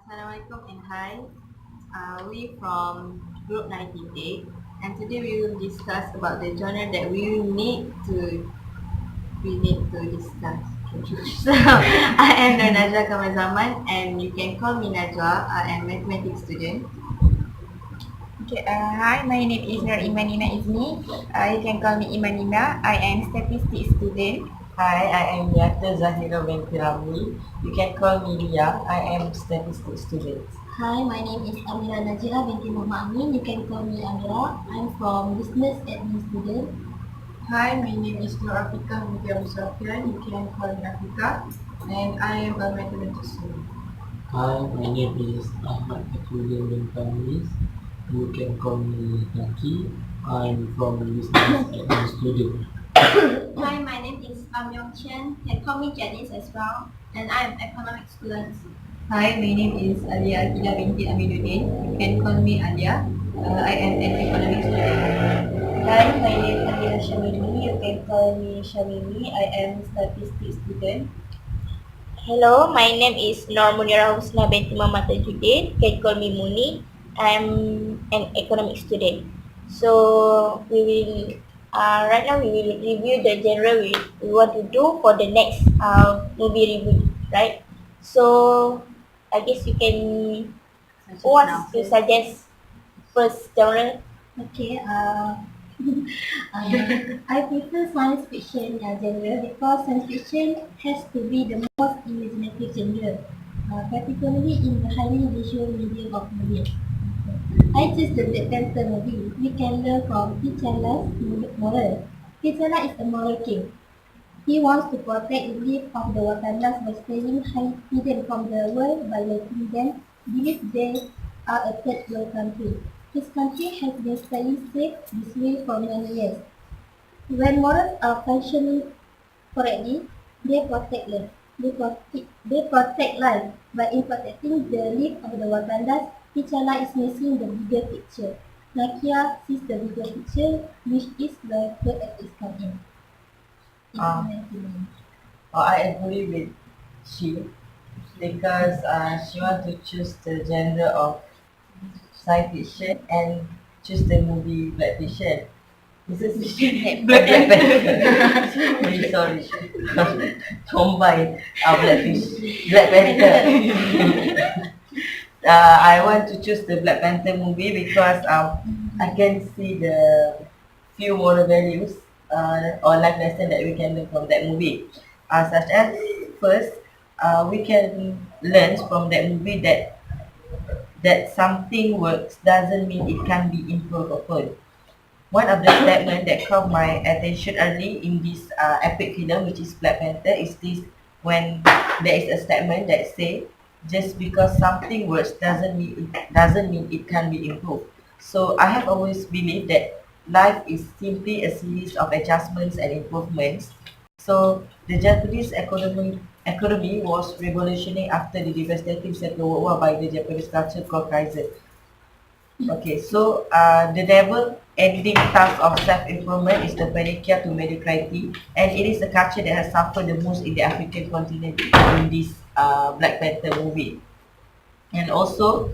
Assalamualaikum and hi. We from Group 98 and today we will discuss about the genre that we need to discuss. So I am the Najwa Kamal Zaman and you can call me Najwa. I am mathematics student. Okay, hi, my name is Nur Imanina Izni. You can call me Imanina. I am statistics student. Hi, I am Yata Zahira binti Ramli. You can call me Lia. I am statistics student. Hi, my name is Amira Najira binti Muhammad Amin. You can call me Amira. I'm from Business Admin student. Hi, my name is Nur Afika binti Abu Sofyan. You can call me Afika, and I am a mathematics student. Hi, my name is Ahmad Fakhruddin bin Famis. You can call me Lucky. I'm from Business Admin student. Hi, my name is Myong Chen. You can call me Janice as well. And I'm economics student. Hi, my name is Alia Akila binti Aminuddin. You can call me Alia. I am an economics student. Hi, my name is Amira Shamimi. You can call me Shamimi. I am statistics student. Hello, my name is Nur Munira Husna binti Muhammad Tajuddin. You can call me Muni. I'm an economic student. So right now we will review the genre we want to do for the next movie review, right? So I guess you can who wants to suggest first genre? Okay, I prefer science fiction genre because science fiction has to be the most imaginative genre, particularly in the highly visual medium of movies. I choose the Black Panther movie. We can learn from T'Challa's moral. T'Challa is a moral king. He wants to protect the life of the Wakandas by staying hidden from the world by letting them believe they are a third world country. His country has been staying safe this way for many years. When morals are functioning correctly, they protect life. They protect life. But in protecting the life of the Wakandas, T'Challa is missing the bigger picture. Nakia sees the bigger picture, which is where the ethics come in. In Um, my opinion. I agree with she because she want to choose the genre of science fiction and choose the movie Black Fiction. This is Black Panther. Very sorry. Combine Black Panther. I want to choose the Black Panther movie because I can see the few moral values or life lesson that we can learn from that movie. Such as first, we can learn from that movie that something works doesn't mean it can be improved upon. One of the statement that caught my attention early in this epic film, which is Black Panther, is this: when there is a statement that say, "Just because something works doesn't mean it can be improved." So I have always believed that life is simply a series of adjustments and improvements. So the Japanese economy was revolutionary after the devastating Second World War by the Japanese culture called Kaizen. Okay, so the never-ending task of self-improvement is the panacea to mediocrity, and it is the culture that has suffered the most in the African continent in this Black Panther movie. And also,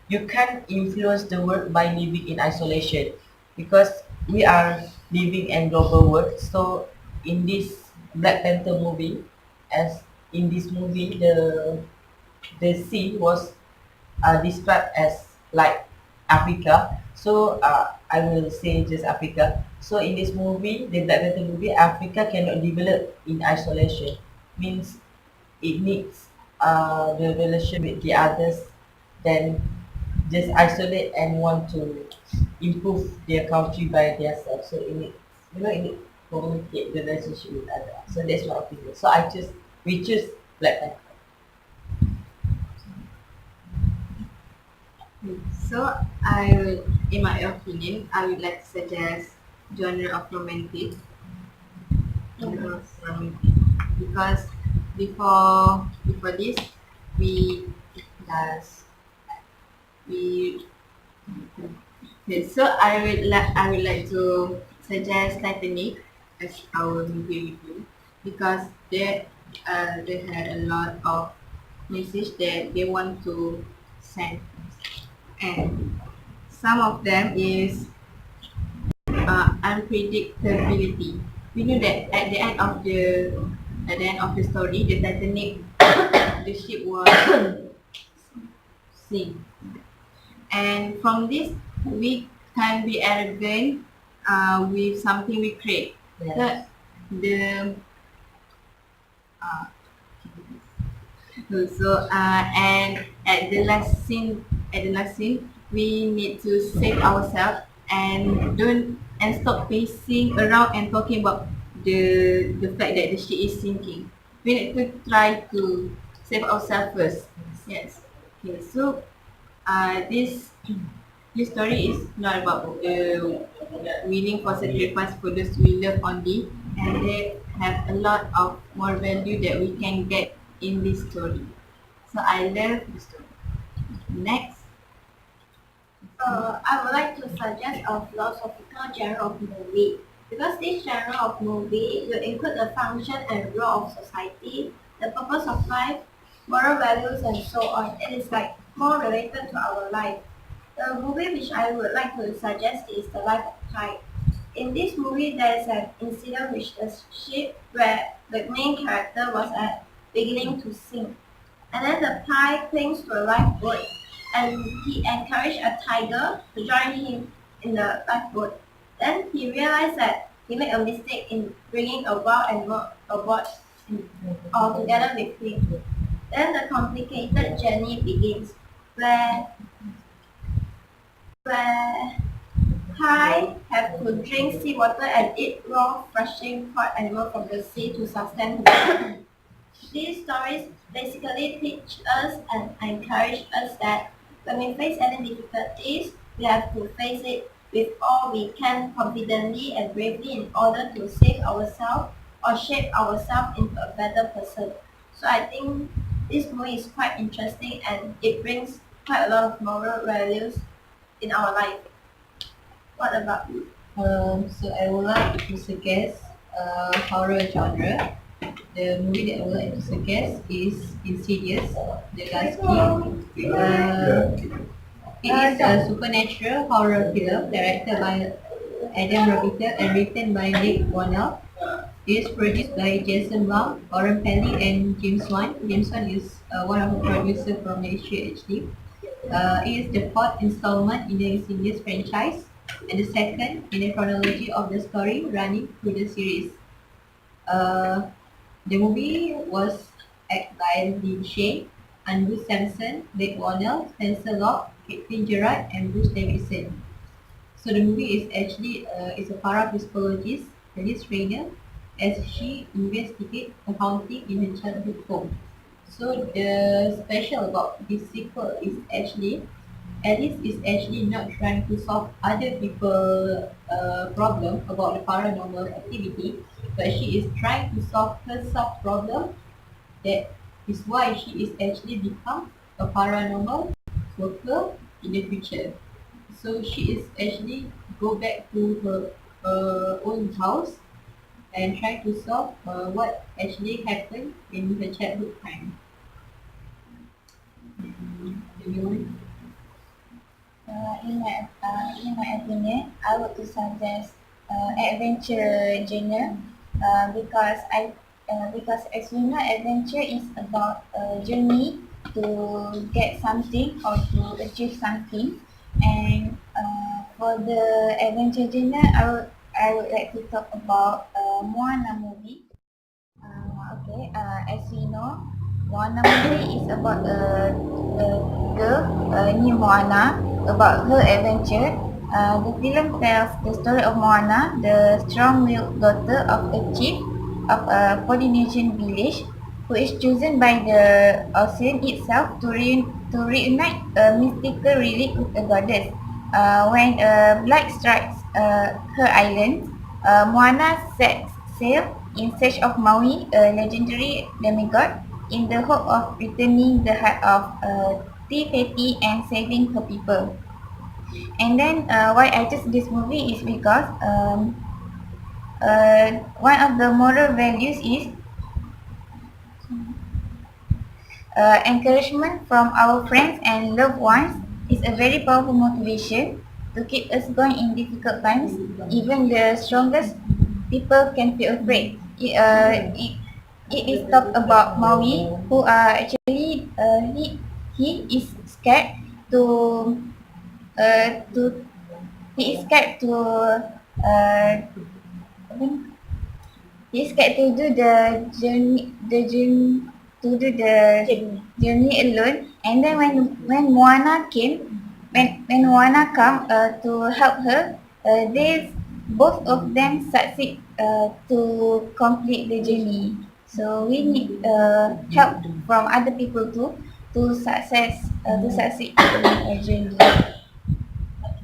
you can't influence the world by living in isolation, because we are living in global world. So, in this Black Panther movie, as in this movie, the sea was described as like Africa. So I will say just Africa. So in this movie, the Black Panther movie, Africa cannot develop in isolation. Means it needs the relation with the others, then just isolate and want to improve their country by themselves. So it needs communicate the relationship with others. So that's my opinion. So we choose Black Panther. So in my opinion, I would like to suggest genre of romantic because before this we does we okay, so I would like to suggest Titanic as our movie review because they had a lot of message that they want to send. And some of them is unpredictability. We know that at the end of the story, the Titanic, the ship was sink. And from this, we can be arrogant with something we create. Yes. The uh, and at the last scene, we need to save ourselves and don't and stop pacing around and talking about the fact that the ship is sinking. We need to try to save ourselves first. Yes. Okay. So this story is not about willing for sacrifice for those we love only, and they have a lot of more value that we can get in this story. So I love the story. Next, I would like to suggest a philosophical genre of movie. Because this genre of movie will include the function and role of society, the purpose of life, moral values, and so on. It is like more related to our life. The movie which I would like to suggest is The Life of Pi. In this movie, there is an incident which the ship where the main character was at beginning to sink. And then the pie clings to a lifeboat and he encouraged a tiger to join him in the lifeboat. Then he realized that he made a mistake in bringing a wild animal aboard all together with him. Then the complicated journey begins where Pi have to drink seawater and eat raw, freshly caught animal from the sea to sustain himself. These stories basically teach us and encourage us that when we face any difficulties, we have to face it with all we can confidently and bravely in order to save ourselves or shape ourselves into a better person. So I think this movie is quite interesting and it brings quite a lot of moral values in our life. What about you? So I would like to suggest horror genre. The movie that I would like to suggest is Insidious, The Last Key. It is a supernatural horror film directed by Adam Robita and written by Nick Warnell. It is produced by Jason Blum, Warren Pelly, and James Wan. James Wan is one of the producers from Malaysia actually. It is the fourth installment in the Insidious franchise and the second in the chronology of the story running through the series. The movie was acted by Lee Shane, Andrew Sampson, Blake Warnell, Spencer Locke, Caitlin Gerard, and Bruce Davidson. So the movie is actually is a parapsychologist, Alice Rayner, as she investigates a haunting in her childhood home. So the special about this sequel is actually Alice is actually not trying to solve other people's problem about the paranormal activity, but she is trying to solve herself problem. That is why she is actually become a paranormal worker in the future. So she is actually go back to her own house and try to solve what actually happened in her childhood time. Anyone? In my opinion, I would to suggest adventure genre because as we know, adventure is about a journey to get something or to achieve something. And for the adventure genre, I would like to talk about Moana movie. As we know, Moana movie is about a girl named Moana, about her adventure. The film tells the story of Moana, the strong-willed daughter of a chief of a Polynesian village, who is chosen by the ocean itself to reunite a mystical relic with a goddess. When blight strikes her island, Moana sets sail in search of Maui, a legendary demigod, in the hope of returning the heart of Te Fiti and saving her people. And then why I chose this movie is because one of the moral values is Encouragement from our friends and loved ones is a very powerful motivation to keep us going in difficult times. Even the strongest people can feel afraid. It is talked about Maui, who are actually he is scared to uh, to he is scared to apa ni? He is scared to do to do the journey alone. And then when Moana came, when Moana come to help her, they both of them succeed to complete the journey. So we need help from other people too to succeed in a journey.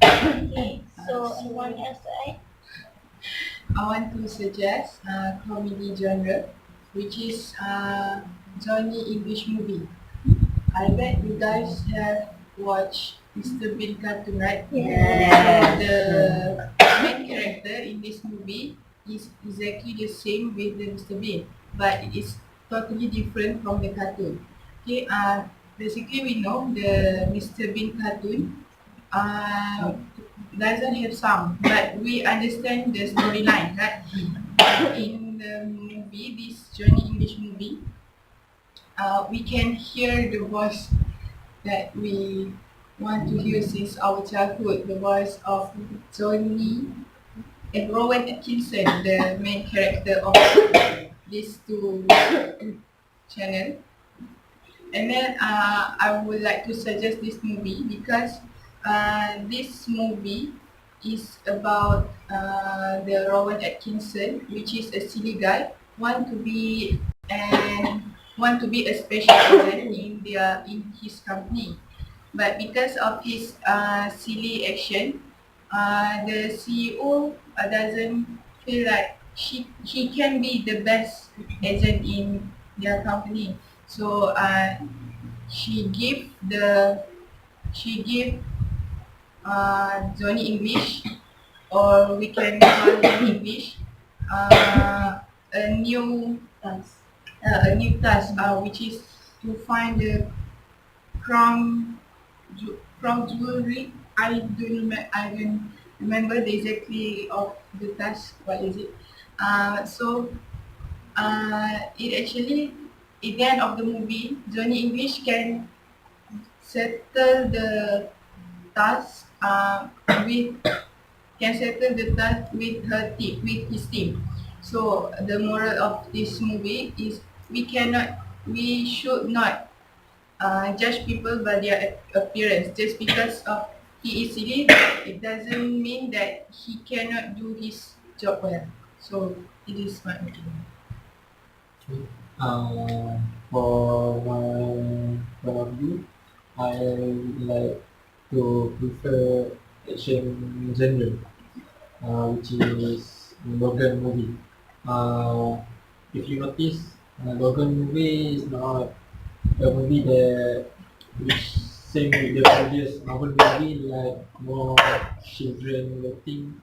Okay, so anyone else to add? I want to suggest comedy genre, which is Johnny English movie. I bet you guys have watched Mr. Bean cartoon, right? Yes. The main character in this movie is exactly the same with the Mr. Bean, but it is totally different from the cartoon. Okay, basically we know the Mr. Bean cartoon uh, doesn't have sound, but we understand the storyline, right? In the movie, this Johnny English movie, we can hear the voice that we want to hear since our childhood, the voice of Johnny and Rowan Atkinson, the main character of these two channel. And then I would like to suggest this movie because this movie is about the Rowan Atkinson, which is a silly guy, want to be a special agent in his company, but because of his silly action, the CEO doesn't feel like he can be the best agent in their company. So she give Johnny English, or we can call him English, a new task, which is to find the crown jewelry. I don't remember the exactly of the task. What is it? It actually, at the end of the movie, Johnny English can settle the task with with his team. So the moral of this movie is we should not judge people by their appearance. Just because of he is silly, it doesn't mean that he cannot do his job well. So it is my opinion. For my point of view, I like to prefer action genre, which is Logan movie. If you notice, Logan movie is not a movie that which same with the previous Marvel movie, like more children thing.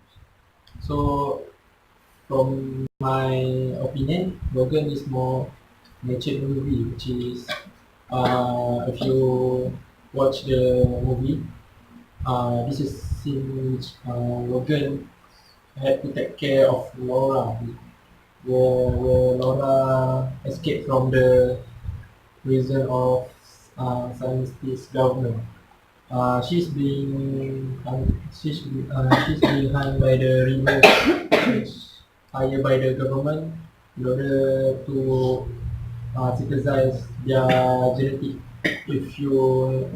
So from my opinion, Logan is more nature movie, which is if you watch the movie, this is scene which Logan had to take care of Laura, where Laura escaped from the prison of scientist government. She's being hung by the river, which hired by the government in order to synthesize their genetic. If you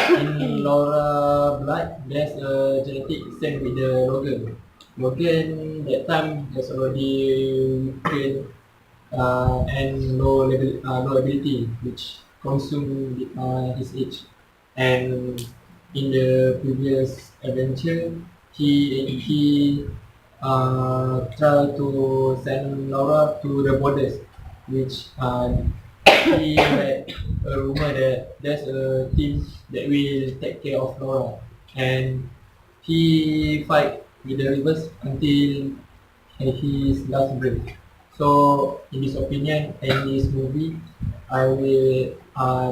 in Laura blood, there's a genetic same with the Logan. Logan that time has already weakened and low ability, which consume his age. And in the previous adventure, he tried to send Laura to the borders, which he had a rumor that there's a team that will take care of Laura, and he fight with the rivers until his last breath. So in this opinion and this movie, I will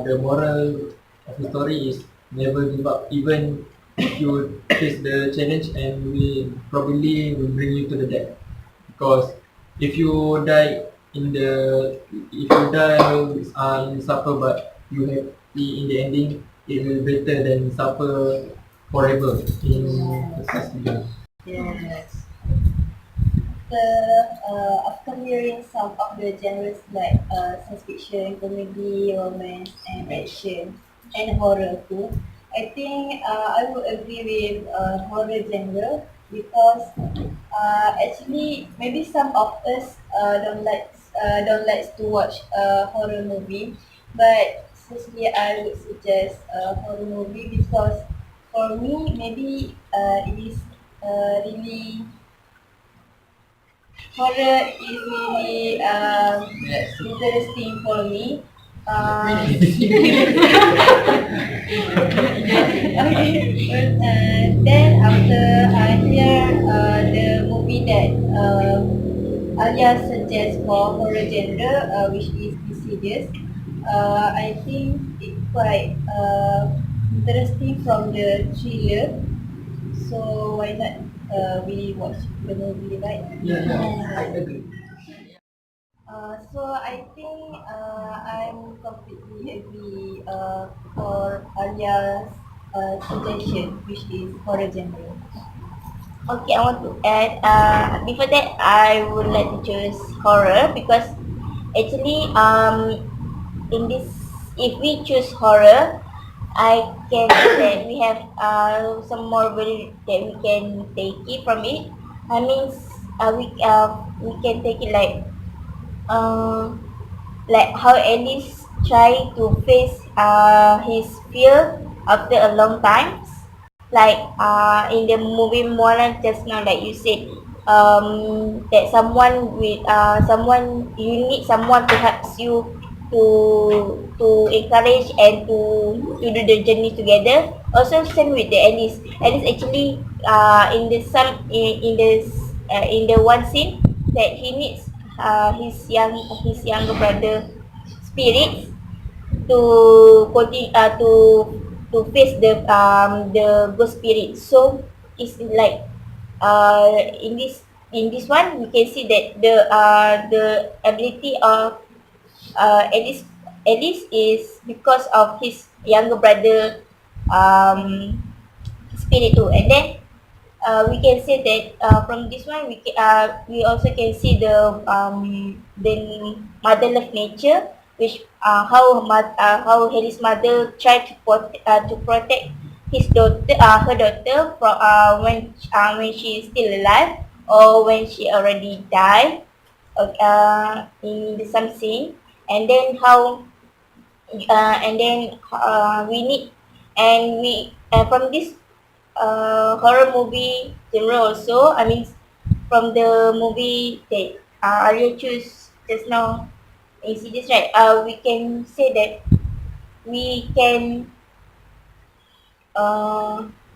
the moral of the story is never give up even if you face the challenge and will probably will bring you to the death. Because if you die if you die in suffer but you happy in the ending, it will better than suffer forever in the suspension. Yes. After hearing some of the genres like science fiction, comedy, romance, and action, and horror too, I think I would agree with horror genre because actually maybe some of us don't like to watch a horror movie, but seriously I would suggest a horror movie because for me maybe it is really horror is really interesting for me. Then after I hear the movie that Alia suggests for horror genre, which is Insidious, I think it's quite interesting from the thriller. So why not we watch the movie, right? I agree. So I think I'm completely agree for Alia's suggestion, which is horror genre. Okay, I want to add. Before that, I would like to choose horror because actually, in this, if we choose horror, I can say that we have some more value that we can take it from it. I mean, we can take it uh, like how Alice try to face his fear after a long time. Like in the movie Moana just now, like you said, that someone you need someone to help you to encourage and to do the journey together. Also same with the Alice. Alice actually in the one scene that he needs his younger brother spirits to continue to face the ghost spirit. So it's like uh in this one we can see that the ability of Alice is because of his younger brother um spirit too. And then we can say that from this one we also can see the mother love nature, which how Harry's mother tried to protect her daughter from when she is still alive or when she already died in some scene. And then how and then we need and we from this horror movie genre also. I mean, from the movie that Arya choose just now, Insidious, right? We can say that we can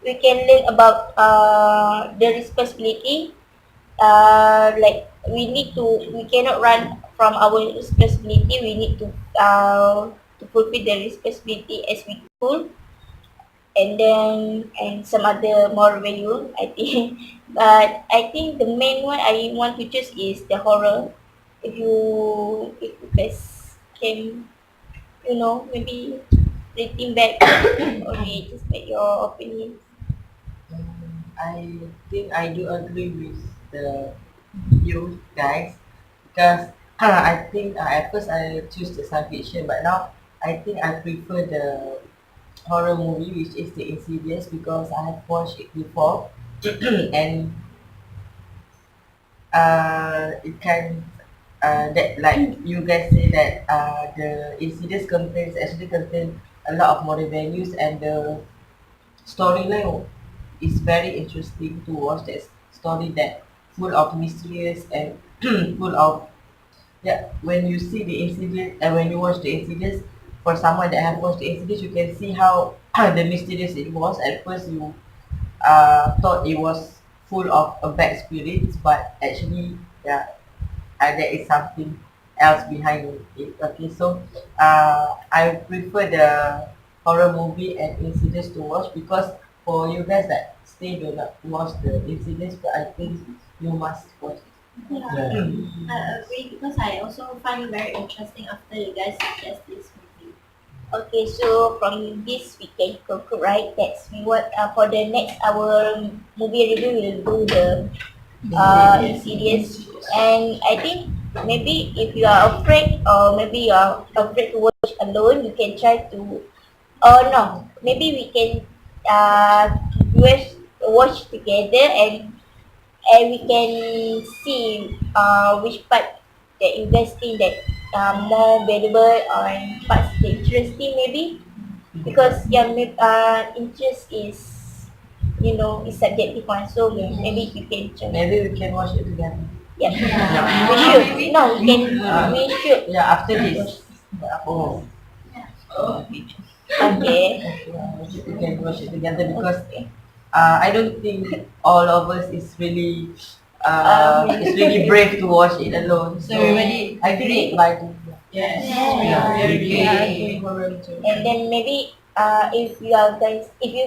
we can learn about the responsibility. Like we cannot run from our responsibility. We need to fulfill the responsibility as we could, and then and some other more value I think. But I think the main one I want to choose is the horror. If you guys can maybe rating back or just make your opinion. I think I do agree with the you guys because I think at first I choose the science fiction, but now I think I prefer the horror movie, which is the Insidious, because I have watched it before, and it can that like you guys say that the Insidious contain a lot of moral values, and the storyline is very interesting to watch. That story that full of mysterious and full of yeah. When you see the Insidious and when you watch the Insidious, for someone that have watched the Insidious, you can see how the mysterious it was. At first, you thought it was full of bad spirits, but actually, yeah, there is something else behind it. Okay, so I prefer the horror movie and incidents to watch, because for you guys that still do not watch the incidents, but I think you must watch it. Yeah, I agree because I also find it very interesting after you guys suggest this movie. Okay, so from this we can conclude, right? That's we what for the next our movie review we'll do the Insidious, and I think maybe if you are afraid or maybe you are afraid to watch alone, you can try to. Oh no, maybe we can watch together, and we can see which part that you guys think that more valuable or parts that interesting maybe, because yeah, interest is, you know, is subjective one, so maybe we can try. Maybe we can watch it together. Yeah, we should. No, we can. We should. Yeah, after this. Oh. Okay. We can watch it together, because I don't think all of us is really brave to watch it alone. So everybody I think it might. Yes. Yeah. Very And then maybe if you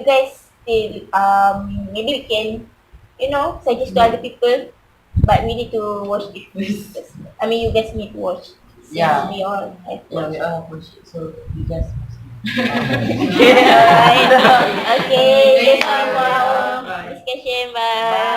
guys still maybe we can, you know, suggest to other people, but we need to watch it first. I mean, you guys need to watch. Since Yeah. we all have Yeah, we watched. all watch it. So you guys must. Alright. Okay, that's all for our discussion. Bye.